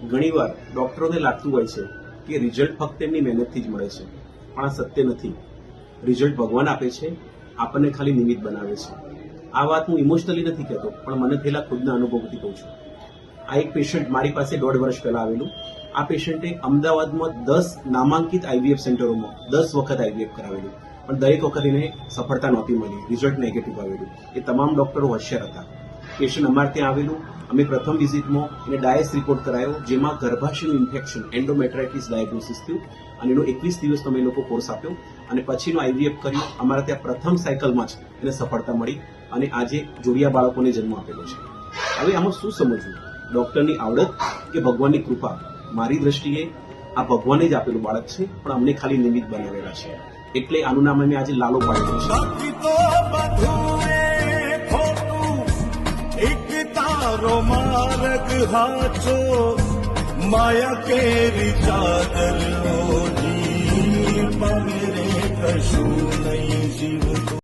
ઘણીવાર ડોક્ટરોને લાગતું હોય છે કે રિઝલ્ટ ફક્ત એમની મહેનતથી જ મળે છે, પણ આ સત્ય નથી. રિઝલ્ટ ભગવાન આપે છે, આપણને ખાલી નિમિત્ત બનાવે છે. આ વાત હું ઇમોશનલી નથી કહેતો, પણ મને થયેલા ખુદના અનુભવથી કહું છું. આ એક પેશન્ટ મારી પાસે 1.5 વર્ષ પહેલા આવેલું. આ પેશન્ટે અમદાવાદમાં 10 નામાંકિત આઈવીએફ સેન્ટરોમાં 10 વખત આઈવીએફ કરાવેલું, પણ દરેક વખત એને સફળતા નહોતી મળી, રિઝલ્ટ નેગેટિવ આવેલું. એ તમામ ડોક્ટરો હોશિયાર હતા. પેશન્ટ અમારે ત્યાં આવેલું. અમે પ્રથમ વિઝિટમાં એને ડાયસ રિપોર્ટ કરાયો, જેમાં ગર્ભાશયનું ઇન્ફેક્શન એન્ડોમેટ્રાઇટિસ ડાયગ્નોસિસ થયું, અને એનો 21 દિવસનો અમે લોકો કોર્સ આપ્યો અને પછીનો આઈવીએફ કર્યું. અમારા ત્યાં પ્રથમ સાયકલમાં જ એને સફળતા મળી અને આજે જોડિયા બાળકોને જન્મ આપેલો છે. હવે આમાં શું સમજવું? ડોક્ટરની આવડત કે ભગવાનની કૃપા? મારી દ્રષ્ટિએ આ ભગવાને જ આપેલું બાળક છે, પણ અમને ખાલી નિમિત્ત બનાવેલા છે. એટલે આનું નામ અમે આજે લાલો પાડેલું છે. માર્ગ હાચો માયા કેરી ચાદર ઓઢી પગરે કશું નહીં જીવતું.